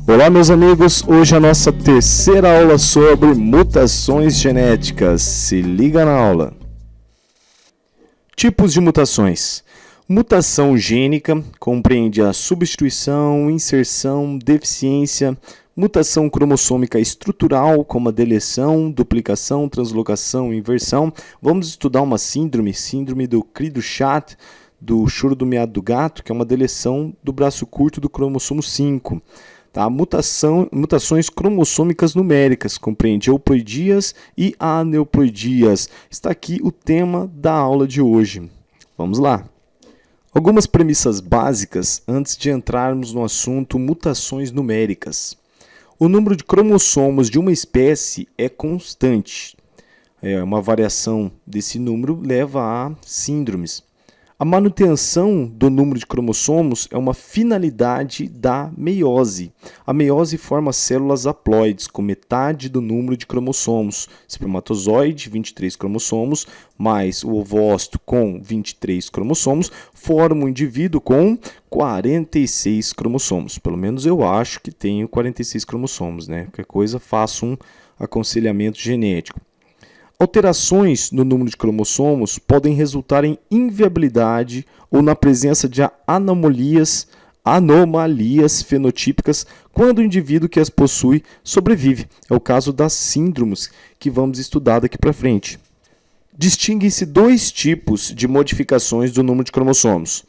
Olá, meus amigos, hoje a nossa terceira aula sobre mutações genéticas. Se liga na aula. Tipos de mutações. Mutação gênica compreende a substituição, inserção, deficiência, mutação cromossômica estrutural, como a deleção, duplicação, translocação e inversão. Vamos estudar uma síndrome do cri do chat, do choro do miado do gato, que é uma deleção do braço curto do cromossomo 5. Tá? Mutações cromossômicas numéricas, compreende euploidias e aneuploidias. Está aqui o tema da aula de hoje. Vamos lá. Algumas premissas básicas antes de entrarmos no assunto mutações numéricas. O número de cromossomos de uma espécie é constante. Uma variação desse número leva a síndromes. A manutenção do número de cromossomos é uma finalidade da meiose. A meiose forma células haploides com metade do número de cromossomos. Espermatozoide, 23 cromossomos, mais o ovócito com 23 cromossomos, forma um indivíduo com 46 cromossomos. Pelo menos eu acho que tenho 46 cromossomos, né? Qualquer coisa, faço um aconselhamento genético. Alterações no número de cromossomos podem resultar em inviabilidade ou na presença de anomalias fenotípicas quando o indivíduo que as possui sobrevive. É o caso das síndromes que vamos estudar daqui para frente. Distinguem-se dois tipos de modificações do número de cromossomos.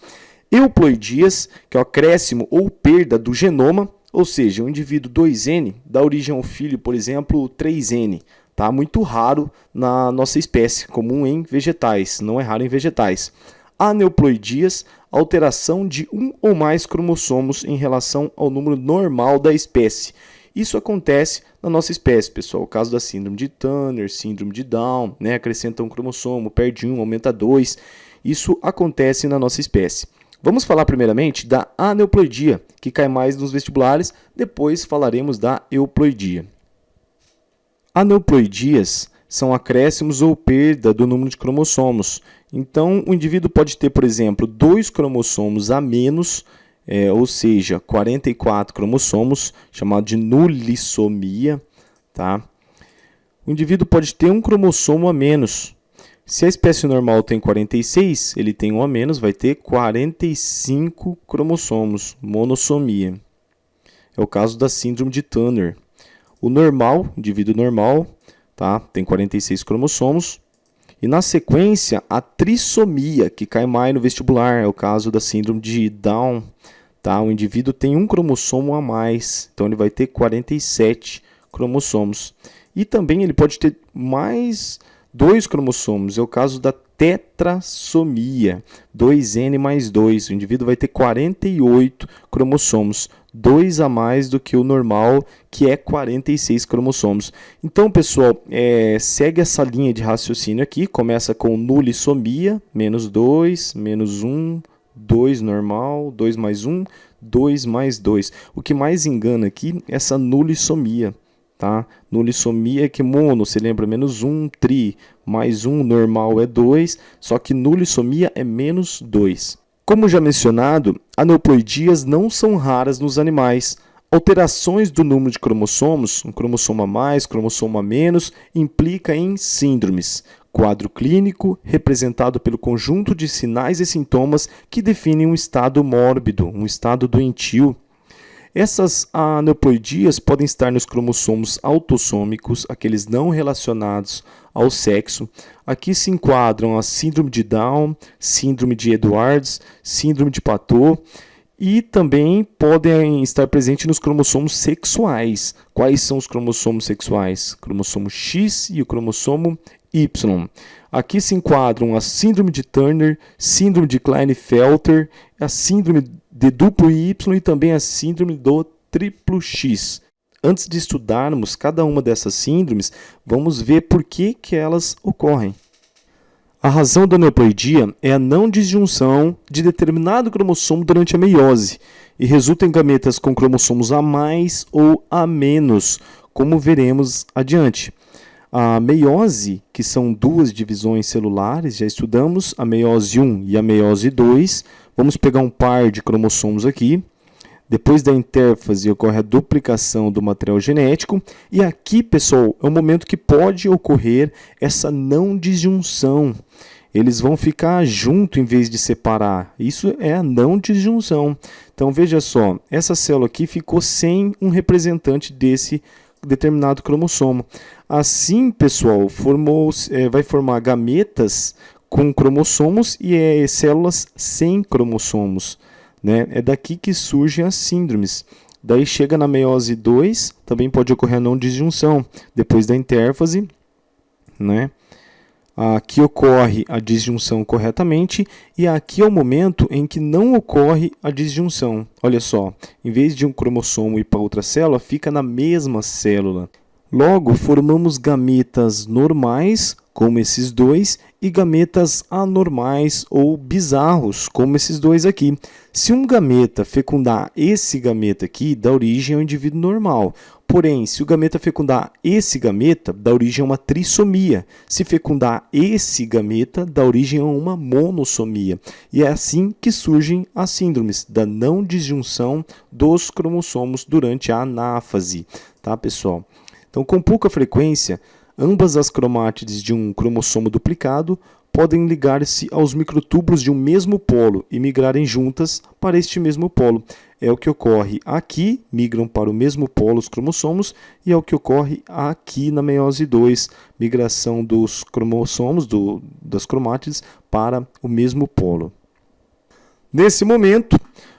Euploidias, que é o acréscimo ou perda do genoma, ou seja, o indivíduo 2N dá origem ao filho, por exemplo, 3N. Tá? Muito raro na nossa espécie, comum em vegetais, não é raro em vegetais. Aneuploidias, alteração de um ou mais cromossomos em relação ao número normal da espécie. Isso acontece na nossa espécie, pessoal. O caso da síndrome de Turner, síndrome de Down, né? Acrescenta um cromossomo, perde um, aumenta dois. Isso acontece na nossa espécie. Vamos falar primeiramente da aneuploidia, que cai mais nos vestibulares, depois falaremos da euploidia. Aneuploidias são acréscimos ou perda do número de cromossomos. Então, o indivíduo pode ter, por exemplo, 2 cromossomos a menos, ou seja, 44 cromossomos, chamado de nulissomia. Tá? O indivíduo pode ter um cromossomo a menos. Se a espécie normal tem 46, ele tem um a menos, vai ter 45 cromossomos, monossomia. É o caso da síndrome de Turner. O normal, indivíduo normal, tá? Tem 46 cromossomos. E na sequência, a trissomia, que cai mais no vestibular, é o caso da síndrome de Down. Tá? O indivíduo tem um cromossomo a mais, então ele vai ter 47 cromossomos. E também ele pode ter mais 2 cromossomos, é o caso da tetrassomia, 2N mais 2. O indivíduo vai ter 48 cromossomos, 2 a mais do que o normal, que é 46 cromossomos. Então, pessoal, segue essa linha de raciocínio aqui. Começa com nulissomia, menos 2, menos 1, 2 normal, 2 mais 1, 2 mais 2. O que mais engana aqui é essa nulissomia. Tá? Nulissomia é que mono, você lembra, menos 1, tri, mais 1 normal é 2, só que nulissomia é menos 2. Como já mencionado, aneuploidias não são raras nos animais. Alterações do número de cromossomos, um cromossomo a mais, cromossomo a menos, implica em síndromes. Quadro clínico representado pelo conjunto de sinais e sintomas que definem um estado mórbido, um estado doentio. Essas aneuploidias podem estar nos cromossomos autossômicos, aqueles não relacionados ao sexo. Aqui se enquadram a síndrome de Down, síndrome de Edwards, síndrome de Patot e também podem estar presentes nos cromossomos sexuais. Quais são os cromossomos sexuais? Cromossomo X e o cromossomo Y. Aqui se enquadram a síndrome de Turner, síndrome de Klinefelter, a síndrome de duplo Y e também a síndrome do triplo X. Antes de estudarmos cada uma dessas síndromes, vamos ver por que elas ocorrem. A razão da aneuploidia é a não disjunção de determinado cromossomo durante a meiose e resulta em gametas com cromossomos a mais ou a menos, como veremos adiante. A meiose, que são 2 divisões celulares, já estudamos a meiose 1 e a meiose 2. Vamos pegar um par de cromossomos aqui. Depois da intérfase ocorre a duplicação do material genético e aqui, pessoal, é o momento que pode ocorrer essa não disjunção. Eles vão ficar junto em vez de separar. Isso é a não disjunção. Então veja só, essa célula aqui ficou sem um representante desse determinado cromossomo. Assim, pessoal, vai formar gametas com cromossomos e células sem cromossomos, né? É daqui que surgem as síndromes. Daí chega na meiose 2, também pode ocorrer a não disjunção, depois da intérfase, né? Aqui ocorre a disjunção corretamente e aqui é o momento em que não ocorre a disjunção. Olha só, em vez de um cromossomo ir para outra célula, fica na mesma célula. Logo, formamos gametas normais, como esses dois, e gametas anormais ou bizarros, como esses dois aqui. Se um gameta fecundar esse gameta aqui, dá origem ao indivíduo normal. Porém, se o gameta fecundar esse gameta, dá origem a uma trissomia. Se fecundar esse gameta, dá origem a uma monossomia. E é assim que surgem as síndromes da não disjunção dos cromossomos durante a anáfase. Tá, pessoal? Então, com pouca frequência, ambas as cromátides de um cromossomo duplicado podem ligar-se aos microtúbulos de um mesmo polo e migrarem juntas para este mesmo polo. É o que ocorre aqui, migram para o mesmo polo os cromossomos, e é o que ocorre aqui na meiose 2, migração dos cromossomos, das cromátides, para o mesmo polo. Nesse momento,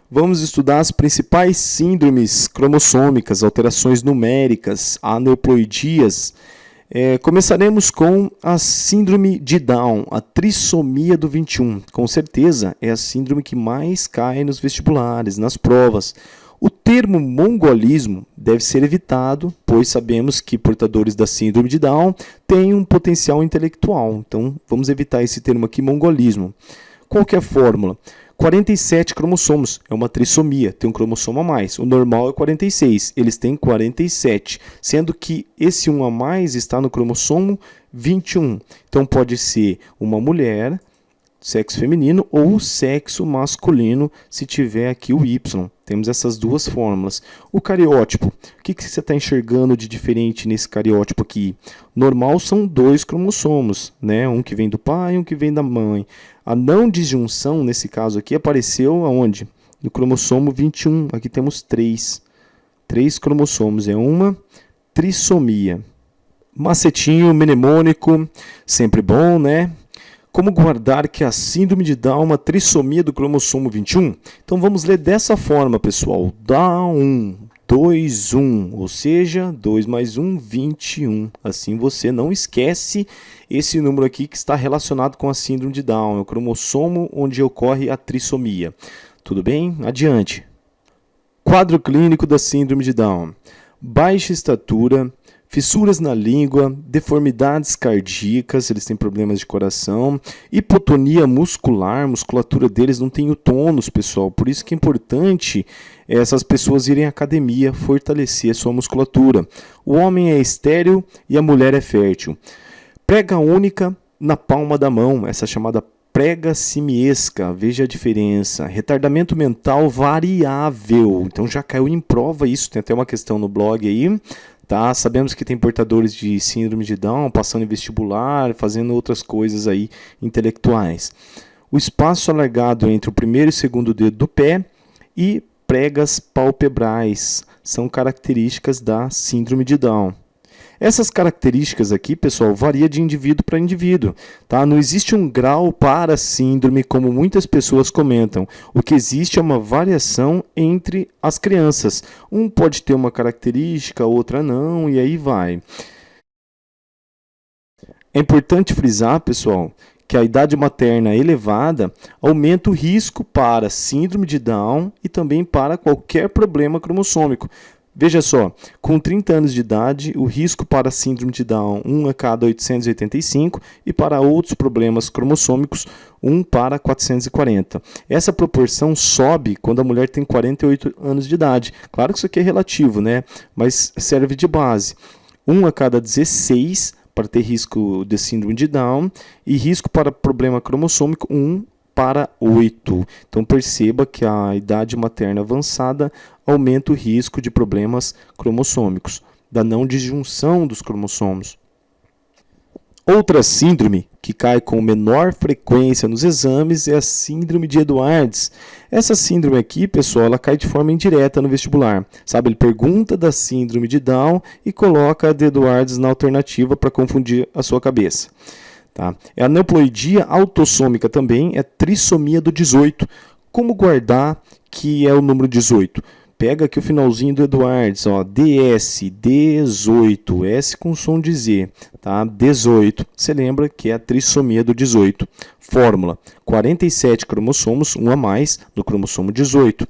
vamos estudar as principais síndromes cromossômicas, alterações numéricas, aneuploidias. Começaremos com a síndrome de Down, a trissomia do 21. Com certeza é a síndrome que mais cai nos vestibulares, nas provas. O termo mongolismo deve ser evitado, pois sabemos que portadores da síndrome de Down têm um potencial intelectual. Então, vamos evitar esse termo aqui, mongolismo. Qual que é a fórmula? 47 cromossomos, é uma trissomia, tem um cromossomo a mais. O normal é 46, eles têm 47, sendo que esse 1 a mais está no cromossomo 21. Então pode ser uma mulher, sexo feminino, ou sexo masculino, se tiver aqui o Y. Temos essas duas fórmulas. O cariótipo, o que você está enxergando de diferente nesse cariótipo aqui? Normal são 2 cromossomos, né? Um que vem do pai e um que vem da mãe. A não disjunção, nesse caso aqui, apareceu aonde? No cromossomo 21. Aqui temos 3. 3 cromossomos, é uma trissomia. Macetinho mnemônico, sempre bom, né? Como guardar que a síndrome de Down é uma trissomia do cromossomo 21? Então vamos ler dessa forma, pessoal. Down 2, 1, ou seja, 2 mais 1, 21. Assim você não esquece esse número aqui que está relacionado com a síndrome de Down. É o cromossomo onde ocorre a trissomia. Tudo bem? Adiante. Quadro clínico da síndrome de Down. Baixa estatura, fissuras na língua, deformidades cardíacas, eles têm problemas de coração, hipotonia muscular, a musculatura deles não tem o tônus, pessoal. Por isso que é importante essas pessoas irem à academia, fortalecer a sua musculatura. O homem é estéril e a mulher é fértil. Prega única na palma da mão, essa chamada prega simiesca, veja a diferença. Retardamento mental variável, então já caiu em prova isso, tem até uma questão no blog aí. Tá? Sabemos que tem portadores de síndrome de Down passando em vestibular, fazendo outras coisas aí intelectuais. O espaço alargado entre o primeiro e segundo dedo do pé e pregas palpebrais são características da síndrome de Down. Essas características aqui, pessoal, varia de indivíduo para indivíduo. Tá? Não existe um grau para a síndrome, como muitas pessoas comentam. O que existe é uma variação entre as crianças. Um pode ter uma característica, outra não, e aí vai. É importante frisar, pessoal, que a idade materna elevada aumenta o risco para síndrome de Down e também para qualquer problema cromossômico. Veja só, com 30 anos de idade, o risco para a síndrome de Down 1 a cada 885 e para outros problemas cromossômicos 1 para 440. Essa proporção sobe quando a mulher tem 48 anos de idade. Claro que isso aqui é relativo, né? Mas serve de base. 1 a cada 16 para ter risco de síndrome de Down e risco para problema cromossômico 1 para 8. Então perceba que a idade materna avançada aumenta o risco de problemas cromossômicos, da não disjunção dos cromossomos. Outra síndrome que cai com menor frequência nos exames é a síndrome de Edwards. Essa síndrome aqui, pessoal, ela cai de forma indireta no vestibular. Sabe, ele pergunta da síndrome de Down e coloca a de Edwards na alternativa para confundir a sua cabeça. Tá? A aneuploidia autossômica também é trissomia do 18. Como guardar que é o número 18? Pega aqui o finalzinho do Edwards, ó, DS, 18, S com som de Z, tá? 18. Você lembra que é a trissomia do 18. Fórmula: 47 cromossomos, um a mais no cromossomo 18.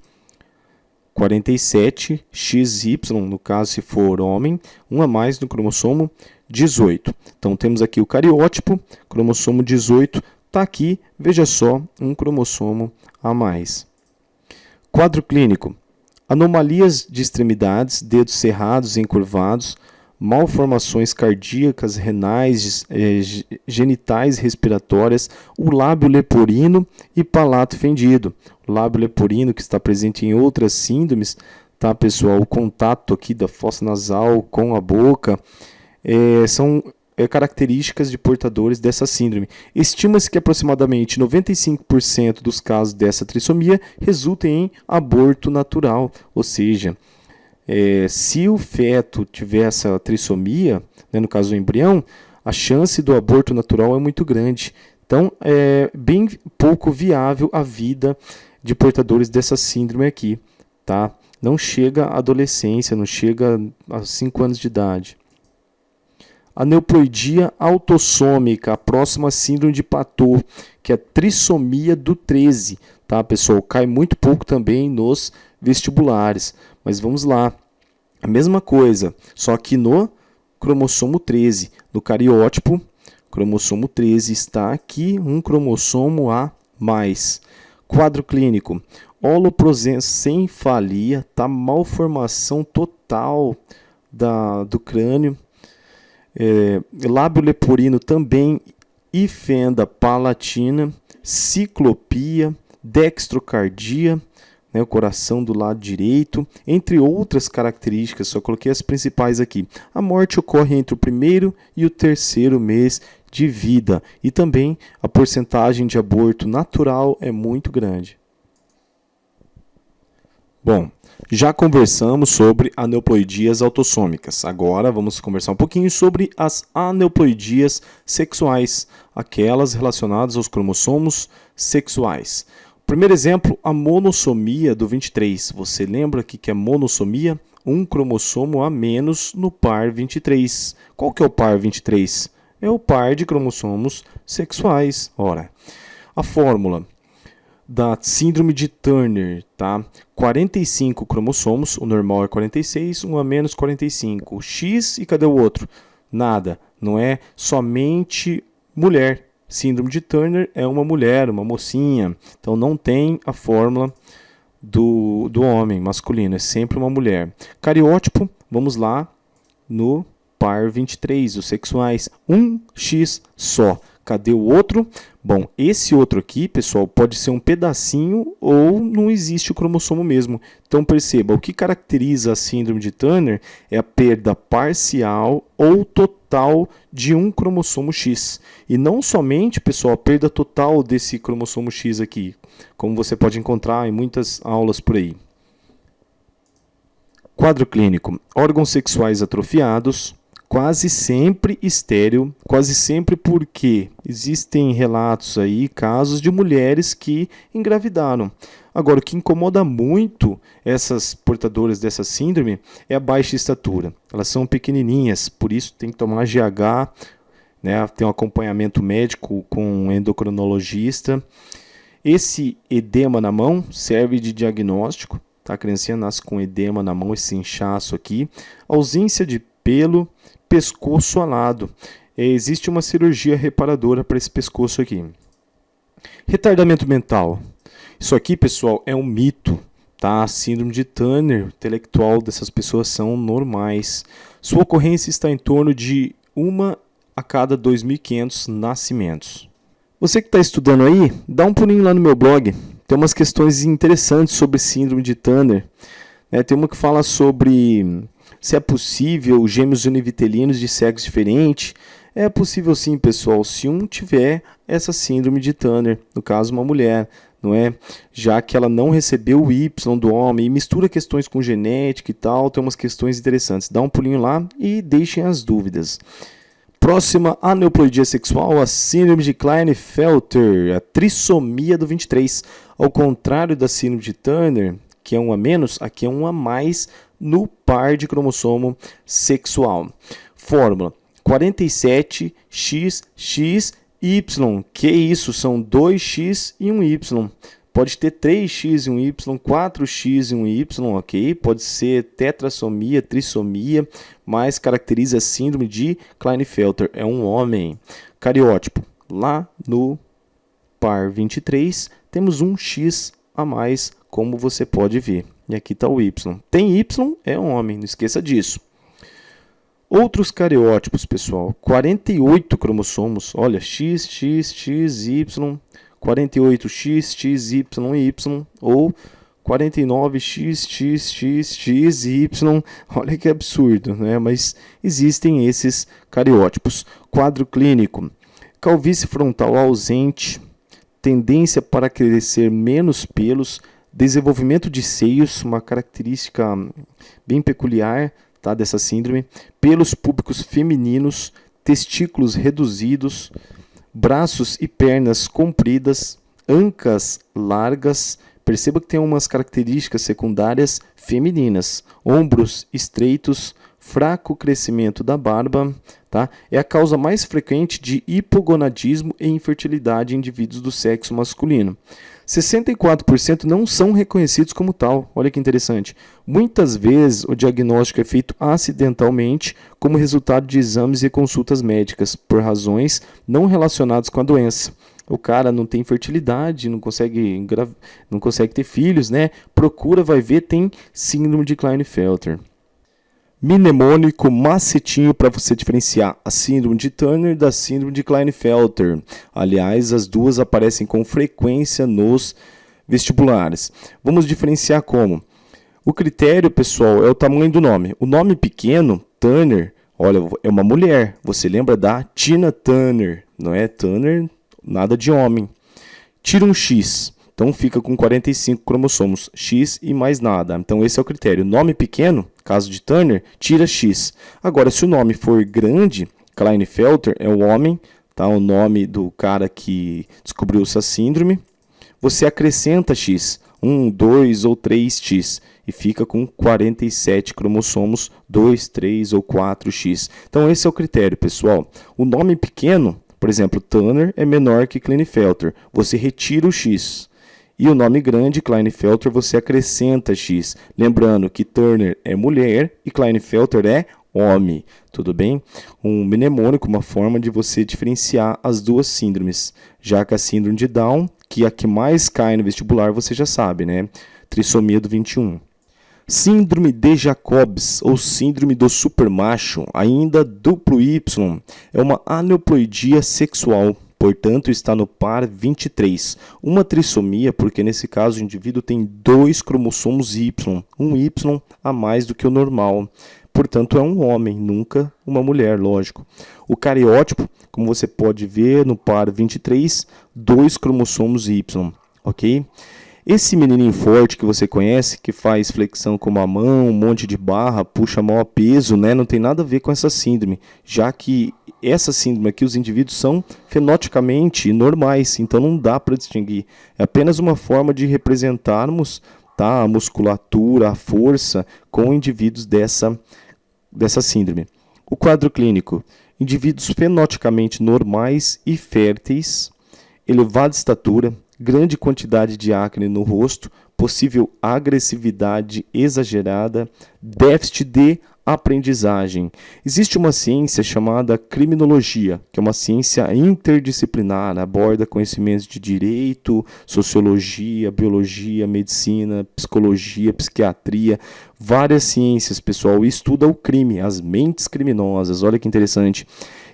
47 XY, no caso se for homem, um a mais no cromossomo 18. Então temos aqui o cariótipo, cromossomo 18, está aqui, veja só, um cromossomo a mais. Quadro clínico: anomalias de extremidades, dedos cerrados e encurvados, malformações cardíacas, renais, genitais, respiratórias, o lábio leporino e palato fendido. O lábio leporino, que está presente em outras síndromes, tá, pessoal? O contato aqui da fossa nasal com a boca são características de portadores dessa síndrome. Estima-se que aproximadamente 95% dos casos dessa trissomia resultem em aborto natural, ou seja, se o feto tiver essa trissomia, né, no caso o embrião, a chance do aborto natural é muito grande. Então, é bem pouco viável a vida de portadores dessa síndrome aqui, tá? Não chega à adolescência, não chega a 5 anos de idade. Aneuploidia autossômica, a próxima síndrome de Patot, que é a trissomia do 13, tá, pessoal? Cai muito pouco também nos vestibulares, mas vamos lá. A mesma coisa, só que no cromossomo 13, no cariótipo, cromossomo 13 está aqui, um cromossomo a mais. Quadro clínico: holoprosencefalia, tá? Malformação total do crânio. Lábio leporino também e fenda palatina, ciclopia, dextrocardia, né, o coração do lado direito, entre outras características, só coloquei as principais aqui. A morte ocorre entre o primeiro e o terceiro mês de vida e também a porcentagem de aborto natural é muito grande. Bom, já conversamos sobre aneuploidias autossômicas. Agora vamos conversar um pouquinho sobre as aneuploidias sexuais, aquelas relacionadas aos cromossomos sexuais. Primeiro exemplo, a monossomia do 23. Você lembra que é monossomia? Um cromossomo a menos no par 23. Qual que é o par 23? É o par de cromossomos sexuais. Ora, a fórmula da síndrome de Turner, tá? 45 cromossomos, o normal é 46, um a menos 45. X e cadê o outro? Nada, não é somente mulher. Síndrome de Turner é uma mulher, uma mocinha, então não tem a fórmula do homem masculino, é sempre uma mulher. Cariótipo, vamos lá, no par 23, os sexuais, um X só. Cadê o outro? Bom, esse outro aqui, pessoal, pode ser um pedacinho ou não existe o cromossomo mesmo. Então perceba, o que caracteriza a síndrome de Turner é a perda parcial ou total de um cromossomo X. E não somente, pessoal, a perda total desse cromossomo X aqui, como você pode encontrar em muitas aulas por aí. Quadro clínico: órgãos sexuais atrofiados, quase sempre estéril, quase sempre porque existem relatos aí, casos de mulheres que engravidaram. Agora, o que incomoda muito essas portadoras dessa síndrome é a baixa estatura. Elas são pequenininhas, por isso tem que tomar GH, né? Tem um acompanhamento médico com um endocrinologista. Esse edema na mão serve de diagnóstico, tá? A criancinha nasce com edema na mão, esse inchaço aqui. Ausência de pelo, pescoço alado. Existe uma cirurgia reparadora para esse pescoço aqui. Retardamento mental. Isso aqui, pessoal, é um mito, tá? A síndrome de Turner intelectual dessas pessoas são normais. Sua ocorrência está em torno de 1 a cada 2.500 nascimentos. Você que está estudando aí, dá um pulinho lá no meu blog. Tem umas questões interessantes sobre síndrome de Turner. Tem uma que fala sobre se é possível gêmeos univitelinos de sexo diferente. É possível sim, pessoal, se um tiver essa síndrome de Turner, no caso uma mulher, não é? Já que ela não recebeu o Y do homem e mistura questões com genética e tal, tem umas questões interessantes. Dá um pulinho lá e deixem as dúvidas. Próxima, aneuploidia sexual, a síndrome de Klinefelter, a trissomia do 23. Ao contrário da síndrome de Turner, que é um a menos, aqui é um a mais no par de cromossomo sexual. Fórmula 47XXY. Que isso? São 2X e um Y. Pode ter 3X e um Y, 4X e um Y, ok? Pode ser tetrassomia, trissomia, mas caracteriza a síndrome de Klinefelter. É um homem. Cariótipo. Lá no par 23, temos um X a mais, como você pode ver. E aqui está o Y. Tem Y, é um homem, não esqueça disso. Outros cariótipos, pessoal. 48 cromossomos. Olha, X, X, X, Y, 48X, X, Y, Y, ou 49X, X, X, X, Y. Olha que absurdo, né? Mas existem esses cariótipos. Quadro clínico. Calvície frontal ausente, tendência para crescer menos pelos, desenvolvimento de seios, uma característica bem peculiar, tá, dessa síndrome, pelos púbicos femininos, testículos reduzidos, braços e pernas compridas, ancas largas. Perceba que tem umas características secundárias femininas, ombros estreitos, fraco crescimento da barba, tá? É a causa mais frequente de hipogonadismo e infertilidade em indivíduos do sexo masculino. 64% não são reconhecidos como tal. Olha que interessante. Muitas vezes o diagnóstico é feito acidentalmente como resultado de exames e consultas médicas, por razões não relacionadas com a doença. O cara não tem fertilidade, não consegue ter filhos, né? Procura, vai ver, tem síndrome de Klinefelter. Mnemônico macetinho para você diferenciar a síndrome de Turner da síndrome de Klinefelter. Aliás, as duas aparecem com frequência nos vestibulares. Vamos diferenciar como? O critério, pessoal, é o tamanho do nome. O nome pequeno, Turner, olha, é uma mulher. Você lembra da Tina Turner, não é? Turner, nada de homem. Tira um X. Então fica com 45 cromossomos, X e mais nada. Então esse é o critério. Nome pequeno, caso de Turner, tira X. Agora, se o nome for grande, Klinefelter é o homem, tá? O nome do cara que descobriu essa síndrome. Você acrescenta X, 1, 2 ou 3X, e fica com 47 cromossomos, 2, 3 ou 4X. Então esse é o critério, pessoal. O nome pequeno, por exemplo, Turner é menor que Klinefelter. Você retira o X. E o nome grande, Klinefelter, você acrescenta X. Lembrando que Turner é mulher e Klinefelter é homem. Tudo bem? Um mnemônico, uma forma de você diferenciar as duas síndromes. Já que a síndrome de Down, que é a que mais cai no vestibular, você já sabe, né? Trissomia do 21. Síndrome de Jacobs, ou síndrome do supermacho, ainda duplo Y, é uma aneuploidia sexual. Portanto, está no par 23. Uma trissomia, porque nesse caso o indivíduo tem 2 cromossomos Y, um Y a mais do que o normal. Portanto, é um homem, nunca uma mulher, lógico. O cariótipo, como você pode ver no par 23, 2 cromossomos Y, ok? Esse menininho forte que você conhece, que faz flexão com uma mão, um monte de barra, puxa maior peso, né? Não tem nada a ver com essa síndrome, já que essa síndrome aqui, os indivíduos são fenotipicamente normais, então não dá para distinguir. É apenas uma forma de representarmos, tá, a musculatura, a força com indivíduos dessa síndrome. O quadro clínico: indivíduos fenotipicamente normais e férteis, elevada estatura, grande quantidade de acne no rosto, possível agressividade exagerada, déficit de aprendizagem. Existe uma ciência chamada criminologia, que é uma ciência interdisciplinar, aborda conhecimentos de direito, sociologia, biologia, medicina, psicologia, psiquiatria, várias ciências, pessoal, e estuda o crime, as mentes criminosas. Olha que interessante.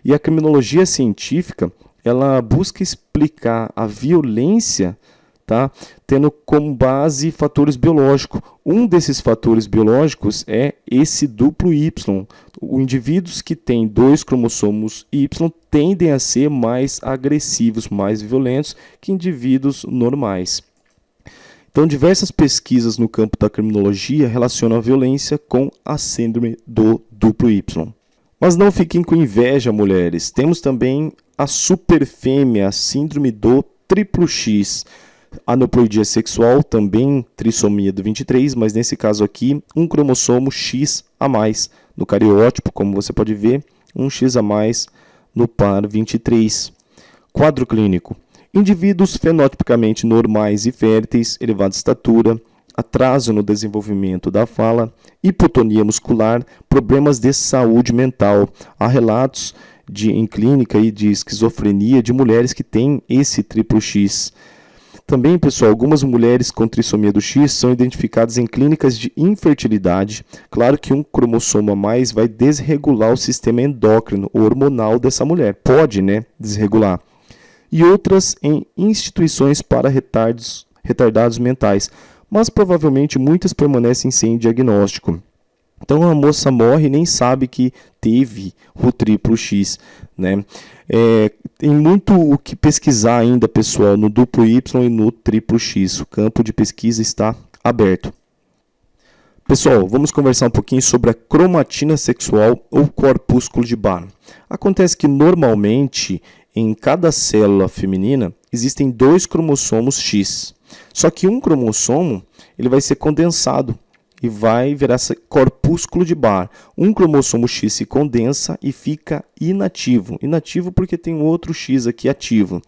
E a criminologia científica ela busca explicar a violência, tá, tendo como base fatores biológicos. Um desses fatores biológicos é esse duplo Y. Os indivíduos que têm 2 cromossomos Y tendem a ser mais agressivos, mais violentos que indivíduos normais. Então, diversas pesquisas no campo da criminologia relacionam a violência com a síndrome do duplo Y. Mas não fiquem com inveja, mulheres. Temos também a superfêmea, a síndrome do triplo X. Aneuploidia sexual, também trissomia do 23, mas nesse caso aqui, um cromossomo X a mais no cariótipo, como você pode ver, um X a mais no par 23. Quadro clínico. Indivíduos fenotipicamente normais e férteis, elevada estatura, atraso no desenvolvimento da fala, hipotonia muscular, problemas de saúde mental. Há relatos em clínica de esquizofrenia de mulheres que têm esse triplo X. Também, pessoal, algumas mulheres com trissomia do X são identificadas em clínicas de infertilidade. Claro que um cromossomo a mais vai desregular o sistema endócrino, hormonal dessa mulher. Pode, desregular. E outras em instituições para retardados mentais, mas provavelmente muitas permanecem sem diagnóstico. Então a moça morre e nem sabe que teve o triplo X, tem muito o que pesquisar ainda, pessoal, no duplo Y e no triplo X. O campo de pesquisa está aberto. Pessoal, vamos conversar um pouquinho sobre a cromatina sexual ou corpúsculo de Barr. Acontece que normalmente em cada célula feminina existem 2 cromossomos X. Só que um cromossomo ele vai ser condensado e vai virar esse corpúsculo de Barr. Um cromossomo X se condensa e fica inativo. Inativo porque tem um outro X aqui ativo.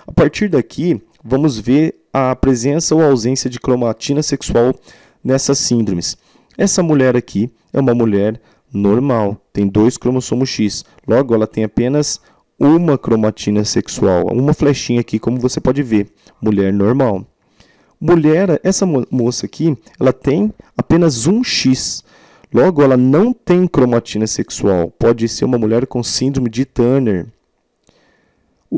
A partir daqui, vamos ver a presença ou ausência de cromatina sexual nessas síndromes. Essa mulher aqui é uma mulher normal, tem 2 cromossomos X. Logo, ela tem apenas uma cromatina sexual, uma flechinha aqui, como você pode ver, mulher normal. Essa moça aqui, ela tem apenas um X. Logo, ela não tem cromatina sexual. Pode ser uma mulher com síndrome de Turner.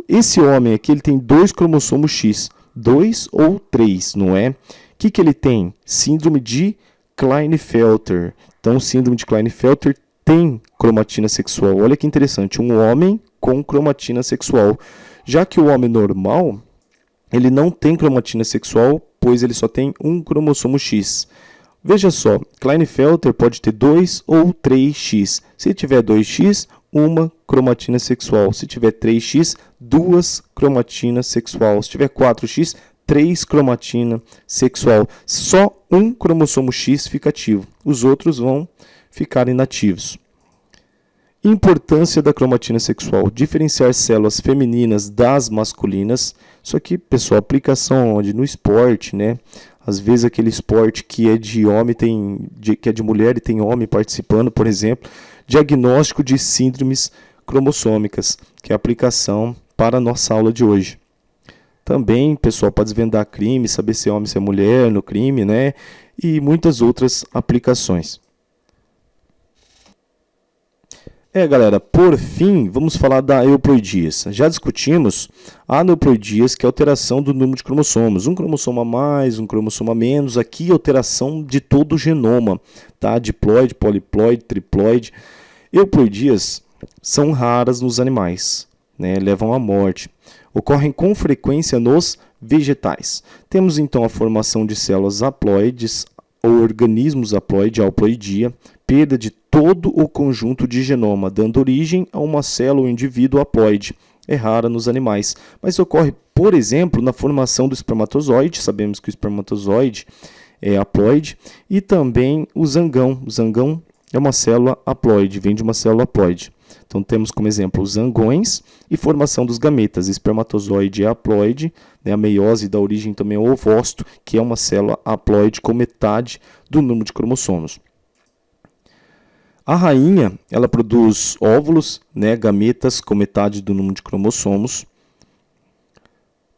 Esse homem aqui, ele tem 2 cromossomos X, 2 ou 3, não é? O que ele tem? Síndrome de Klinefelter. Então, síndrome de Klinefelter tem cromatina sexual. Olha que interessante, um homem com cromatina sexual. Já que o homem normal, ele não tem cromatina sexual, pois ele só tem um cromossomo X. Veja só, Klinefelter pode ter 2 ou 3X. Se tiver 2X, uma cromatina sexual. Se tiver 3X, 2 cromatina sexual. Se tiver 4X, 3 cromatina sexual. Só um cromossomo X fica ativo. Os outros vão ficar inativos. Importância da cromatina sexual. Diferenciar células femininas das masculinas. Isso aqui, pessoal, aplicação onde? No esporte, Às vezes aquele esporte que é de homem, que é de mulher e tem homem participando, por exemplo. Diagnóstico de síndromes cromossômicas, que é a aplicação para a nossa aula de hoje. Também, pessoal, para desvendar crime, saber se é homem, se é mulher no crime, E muitas outras aplicações. Galera, por fim, vamos falar da euploidíase. Já discutimos a aneuploidíase, que é a alteração do número de cromossomos. Um cromossomo a mais, um cromossomo a menos. Aqui, alteração de todo o genoma, tá? Diploide, poliploide, triploide. Euploidíase são raras nos animais, levam à morte. Ocorrem com frequência nos vegetais. Temos, então, a formação de células haploides, ou organismos haploide, haploidia, perda de todo o conjunto de genoma, dando origem a uma célula ou indivíduo haploide. É rara nos animais, mas ocorre, por exemplo, na formação do espermatozoide. Sabemos que o espermatozoide é haploide, e também o zangão. O zangão é uma célula haploide, vem de uma célula haploide. Então, temos como exemplo os zangões e formação dos gametas. Espermatozoide é haploide, a meiose dá origem também ao ovócito, que é uma célula haploide com metade do número de cromossomos. A rainha, ela produz óvulos, gametas com metade do número de cromossomos.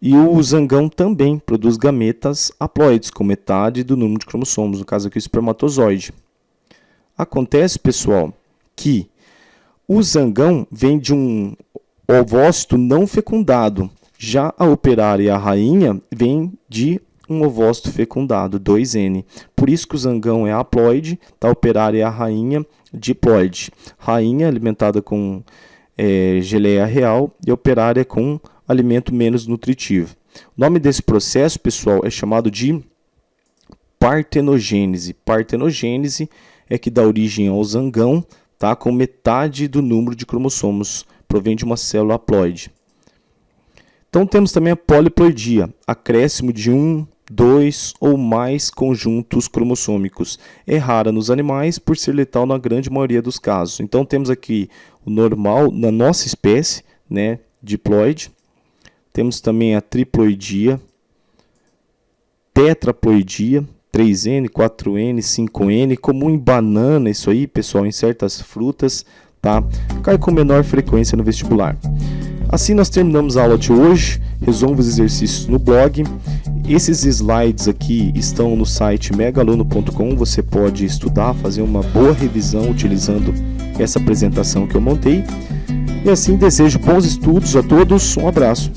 E o zangão também produz gametas haploides com metade do número de cromossomos, no caso aqui o espermatozoide. Acontece, pessoal, que o zangão vem de um ovócito não fecundado. Já a operária e a rainha vem de um ovócito fecundado, 2N. Por isso que o zangão é haploide, tá? A operária e a rainha diploide. Rainha alimentada com geleia real e operária com alimento menos nutritivo. O nome desse processo, pessoal, é chamado de partenogênese. Partenogênese é que dá origem ao zangão, tá? Com metade do número de cromossomos, provém de uma célula haploide. Então temos também a poliploidia, acréscimo de 1, 2 ou mais conjuntos cromossômicos. É rara nos animais por ser letal na grande maioria dos casos. Então temos aqui o normal na nossa espécie, né, diploide. Temos também a triploidia, tetraploidia, 3N, 4N, 5N, comum em banana, isso aí, pessoal, em certas frutas, tá? Cai com menor frequência no vestibular. Assim nós terminamos a aula de hoje. Resolva os exercícios no blog. Esses slides aqui estão no site megaaluno.com. Você pode estudar, fazer uma boa revisão utilizando essa apresentação que eu montei. E assim desejo bons estudos a todos. Um abraço.